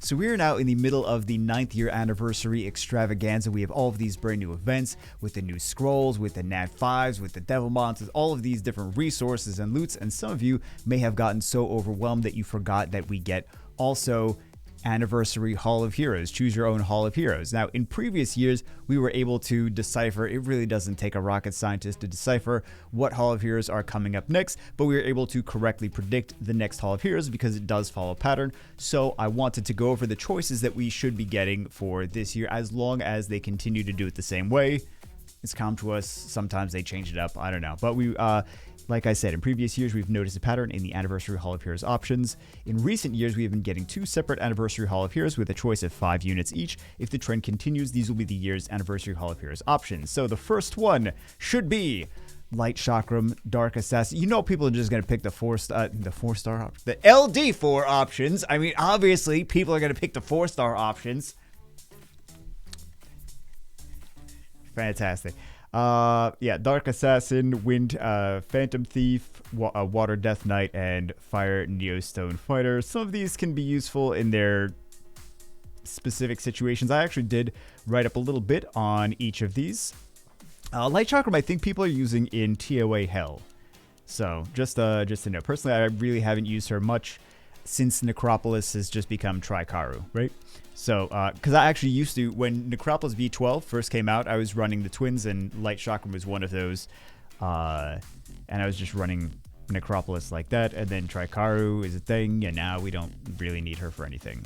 So we are now in the middle of the 9th year anniversary extravaganza. We have all of these brand new events with the new scrolls, with the Nat 5s, with the Devil Monsters, all of these different resources and loots. And some of you may have gotten so overwhelmed that you forgot that we get also Anniversary Hall of Heroes. Choose your own Hall of Heroes. Now, in previous years, we were able to decipher. It really doesn't take a rocket scientist to decipher what Hall of Heroes are coming up next, but we were able to correctly predict the next Hall of Heroes because it does follow a pattern. So I wanted to go over the choices that we should be getting for this year, as long as they continue to do it the same way. It's come to us. Sometimes they change it up. I don't know. But we, like I said, in previous years, we've noticed a pattern in the Anniversary Hall of Heroes options. In recent years, we have been getting 2 separate Anniversary Hall of Heroes with a choice of 5 units each. If the trend continues, these will be the year's Anniversary Hall of Heroes options. So the first one should be Light Chakram, Dark Assassin. You know people are just going to pick the 4-star, the LD4 options. I mean, obviously, people are going to pick the 4-star options. Fantastic. Yeah, Dark Assassin, Wind, Phantom Thief, Water Death Knight, and Fire Neostone Fighter. Some of these can be useful in their specific situations. I actually did write up a little bit on each of these. Light Chakram, I think people are using in TOA Hell. So just to know, personally, I really haven't used her much since Necropolis has just become Trikaru, right? So, because I actually used to, when Necropolis V12 first came out, I was running the twins, and Light Chakram was one of those. And I was just running Necropolis like that, and then Trikaru is a thing, and now we don't really need her for anything,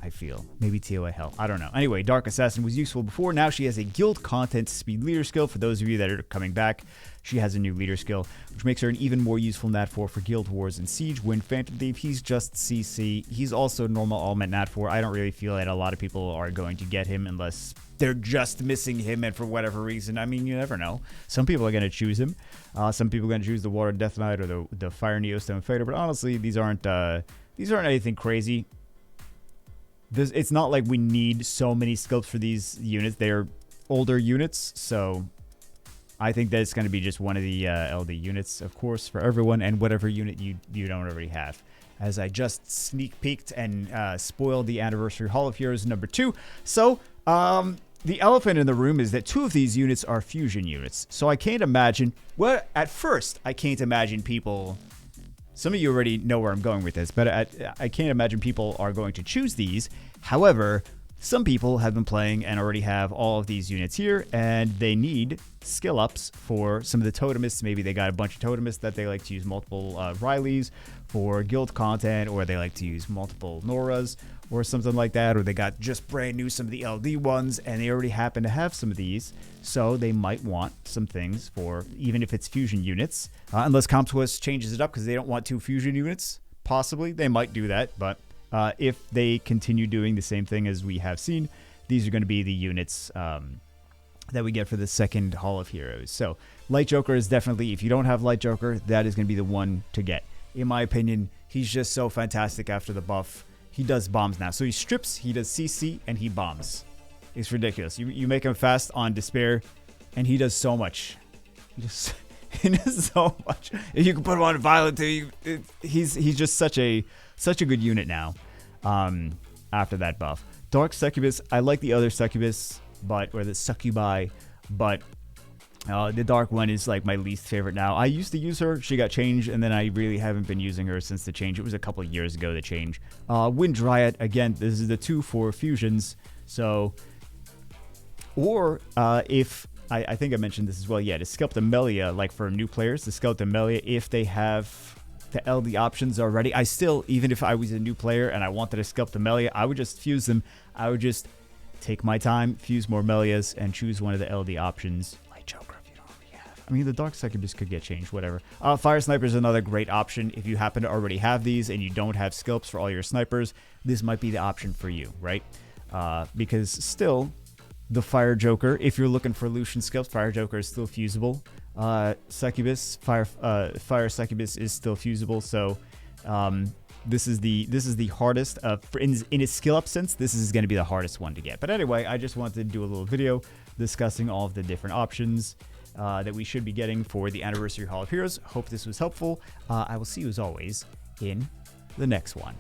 I feel. Maybe TOA Hell. I don't know. Anyway, Dark Assassin was useful before. Now she has a guild content speed leader skill. For those of you that are coming back, she has a new leader skill, which makes her an even more useful Nat 4 for Guild Wars and Siege. When Phantom Thief, he's just CC. He's also normal augment Nat 4. I don't really feel that a lot of people are going to get him unless they're just missing him, and for whatever reason. I mean, you never know. Some people are going to choose him. Some people are going to choose the Water Death Knight or the Fire Neostone Fighter. But honestly, these aren't anything crazy. It's not like we need so many sculpts for these units. They're older units, so I think that it's going to be just one of the LD units, of course, for everyone, and whatever unit you don't already have. As I just sneak peeked and spoiled the Anniversary Hall of Heroes number 2. So, the elephant in the room is that 2 of these units are fusion units. So I can't imagine, well, at first, I can't imagine people... Some of you already know where I'm going with this, but I can't imagine people are going to choose these. However, some people have been playing and already have all of these units here, and they need skill ups for some of the totemists. Maybe they got a bunch of totemists that they like to use multiple Rileys for guild content, or they like to use multiple Noras or something like that, or they got just brand new some of the LD ones, and they already happen to have some of these, so they might want some things for, even if it's fusion units, unless CompTwist changes it up because they don't want 2 fusion units. Possibly, they might do that, but if they continue doing the same thing as we have seen, these are going to be the units that we get for the second Hall of Heroes. So, Light Joker is definitely, if you don't have Light Joker, that is going to be the one to get. In my opinion, he's just so fantastic after the buff. He does bombs now. So he strips, he does CC, and he bombs. It's ridiculous. You make him fast on Despair, and he does so much. He does so much. If you can put him on Violent too, he's just such a good unit now. After that buff, Dark Succubus. I like the other Succubus, or the Succubi, but the Dark one is like my least favorite now. I used to use her. She got changed, and then I really haven't been using her since the change. It was a couple of years ago, the change. Wind Dryad, again, this is the 2 for fusions. So, or if, I think I mentioned this as well, yeah, to Sculpt Amelia, like for new players, to Sculpt Amelia, if they have the LD options already, I still, even if I was a new player and I wanted to Sculpt Amelia, I would just fuse them. I would just take my time, fuse more Melias, and choose one of the LD options. Joker, if you don't already have. I mean, the Dark Succubus could get changed, whatever. Fire Sniper is another great option. If you happen to already have these and you don't have sculpts for all your snipers, this might be the option for you, right? Because still, the Fire Joker, if you're looking for Lucian sculpts, Fire Joker is still fusible. Succubus, Fire Succubus is still fusible, so this is the hardest in its skill up sense. This is going to be the hardest one to get. But anyway, I just wanted to do a little video discussing all of the different options that we should be getting for the Anniversary Hall of Heroes. Hope this was helpful. I will see you as always in the next one.